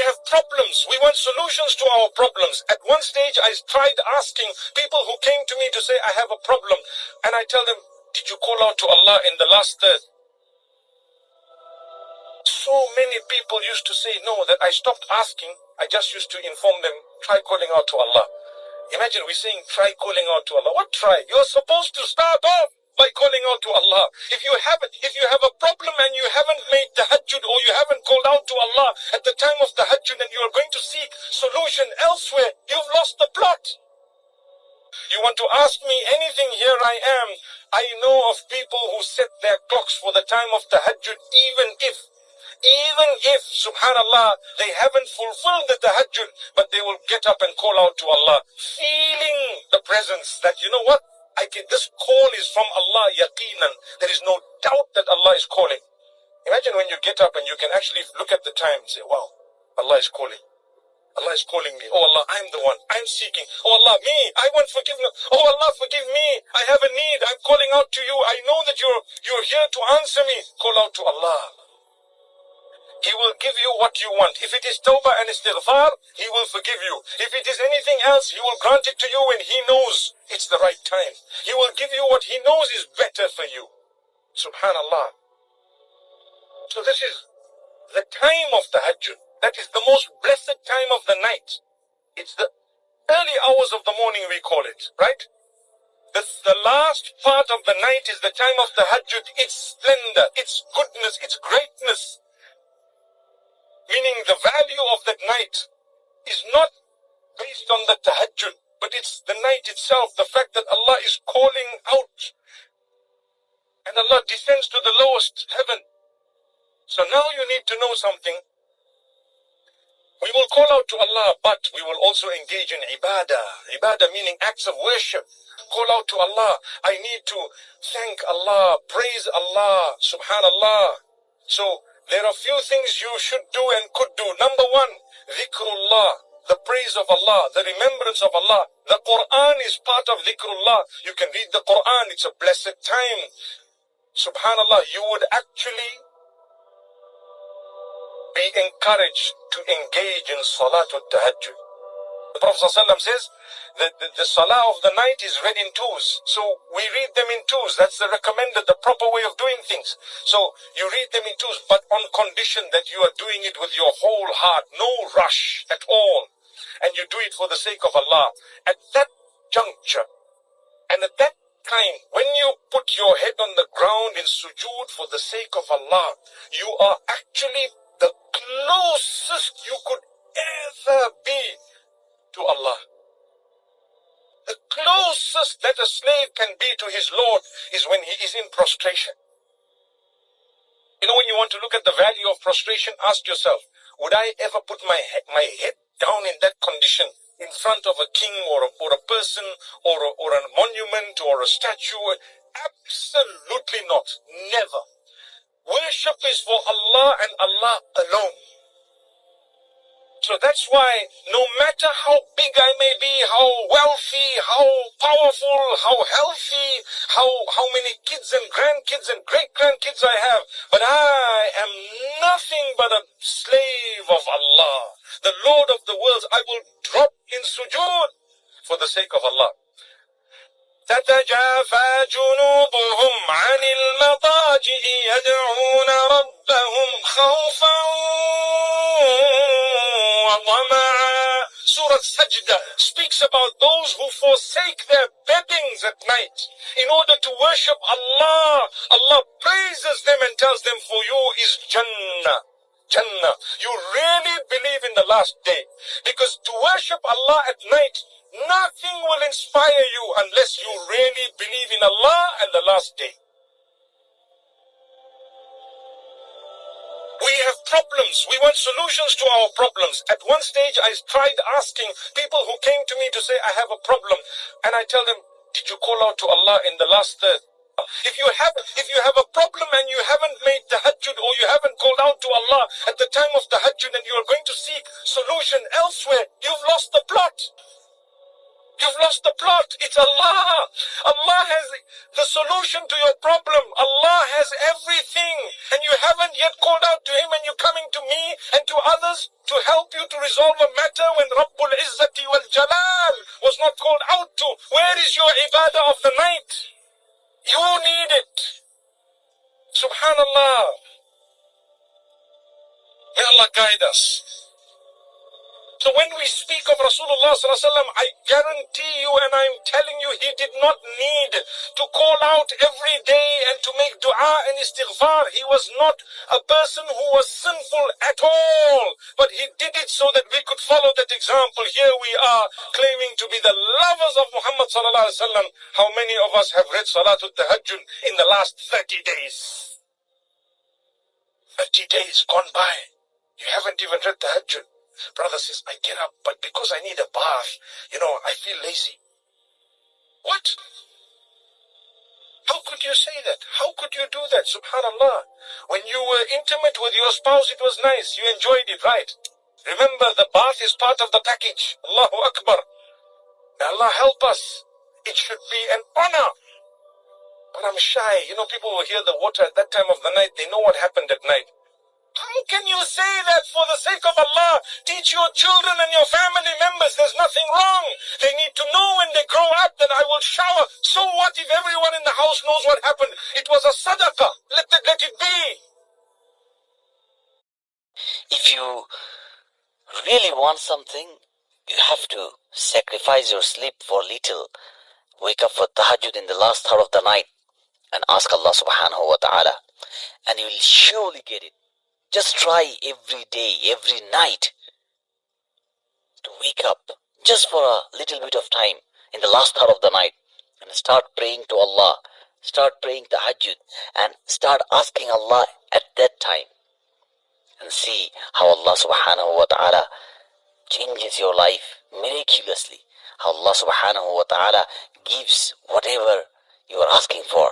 have problems. We want solutions to our problems. At one stage, I tried asking people who came to me to say, I have a problem. And I tell them, did you call out to Allah in the last third? So many people used to say no, that I stopped asking. I just used to inform them, try calling out to Allah. Imagine we're saying, try calling out to Allah. What try? You're supposed to start off by calling out to Allah. If you have a problem and you haven't made thahajjud, or you haven't called out to Allah at the time of thahajjud, and you are going to seek solution elsewhere, you've lost the plot. You want to ask me anything, here I am. I know of people who set their clocks for the time of tahajjud, even if, subhanallah, they haven't fulfilled the tahajjud, but they will get up and call out to Allah, feeling the presence that, you know what, this call is from Allah, yaqinan. There is no doubt that Allah is calling. Imagine when you get up and you can actually look at the time and say, wow, Allah is calling. Allah is calling me. Oh Allah, I'm the one. I'm seeking. Oh Allah, me. I want forgiveness. Oh Allah, forgive me. I have a need. I'm calling out to you. I know that you're here to answer me. Call out to Allah. He will give you what you want. If it is tawbah and istighfar, He will forgive you. If it is anything else, He will grant it to you when He knows it's the right time. He will give you what He knows is better for you. Subhanallah. So this is the time of tahajjud. That is the most blessed time of the night. It's the early hours of the morning, we call it, right? The last part of the night is the time of tahajjud. Its splendor, its goodness, its greatness. Meaning the value of that night is not based on the tahajjud, but it's the night itself, the fact that Allah is calling out and Allah descends to the lowest heaven. So now you need to know something. We will call out to Allah, but we will also engage in ibadah. Ibadah meaning acts of worship. Call out to Allah. I need to thank Allah, praise Allah, subhanallah. So there are few things you should do and could do. Number one, dhikrullah, the praise of Allah, the remembrance of Allah. The Quran is part of dhikrullah. You can read the Quran. It's a blessed time. Subhanallah, you would actually be encouraged to engage in salatul tahajjud. The Prophet ﷺ says that the salah of the night is read in twos. So we read them in twos. That's the recommended, the proper way of doing things. So you read them in twos, but on condition that you are doing it with your whole heart, no rush at all. And you do it for the sake of Allah. At that juncture, and at that time, when you put your head on the ground in sujood for the sake of Allah, you are actually the closest you could ever be to Allah. The closest that a slave can be to his Lord is when he is in prostration. You know, when you want to look at the value of prostration, ask yourself, would I ever put my head down in that condition in front of a king or a person or a monument or a statue? Absolutely not. Never. Worship is for Allah and Allah alone. So that's why no matter how big I may be, how wealthy, how powerful, how healthy, how many kids and grandkids and great-grandkids I have, but I am nothing but a slave of Allah, the Lord of the worlds. I will drop in sujood for the sake of Allah. تتجافى جنوبهم عن المضاجع يدعون ربهم خوفا وطمعا. Surah Sajda speaks about those who forsake their beddings at night in order to worship Allah. Allah praises them and tells them, for you is Jannah. Jannah. You really believe in the last day. Because to worship Allah at night, nothing will inspire you unless you really believe in Allah and the last day. We have problems. We want solutions to our problems. At one stage, I tried asking people who came to me to say, I have a problem. And I tell them, did you call out to Allah in the last third? If you have a problem and you haven't made tahajjud, or you haven't called out to Allah at the time of tahajjud, and you are going to seek solution elsewhere, you've lost the plot. You've lost the plot. It's Allah. Allah has the solution to your problem. Allah has everything. And you haven't yet called out to Him, and you're coming to me and to others to help you to resolve a matter when Rabbul Izzati wal Jalal was not called out to. Where is your ibadah of the night? You need it. Subhanallah. May Allah guide us. So when we speak of Rasulullah sallallahu alaihi wasallam, I guarantee you, and I'm telling you, he did not need to call out every day and to make dua and istighfar. He was not a person who was sinful at all, but he did it so that we could follow that example. Here we are claiming to be the lovers of Muhammad sallallahu alaihi wasallam. How many of us have read Salatul Thahajjud in the last 30 days? 30 days gone by. You haven't even read Tahajjud. Brother says, I get up, but because I need a bath, I feel lazy. What? How could you say that? How could you do that? Subhanallah. When you were intimate with your spouse, it was nice. You enjoyed it, right? Remember, the bath is part of the package. Allahu Akbar. May Allah help us. It should be an honor. But I'm shy. People will hear the water at that time of the night. They know what happened at night. How can you say that for the sake of Allah? Teach your children and your family members there's nothing wrong. They need to know when they grow up that I will shower. So what if everyone in the house knows what happened? It was a sadaqah. Let it be. If you really want something, you have to sacrifice your sleep for little. Wake up for tahajjud in the last hour of the night and ask Allah subhanahu wa ta'ala, and you will surely get it. Just try every day, every night to wake up just for a little bit of time in the last hour of the night and start praying to Allah, start praying tahajjud and start asking Allah at that time, and see how Allah subhanahu wa ta'ala changes your life miraculously, how Allah subhanahu wa ta'ala gives whatever you are asking for.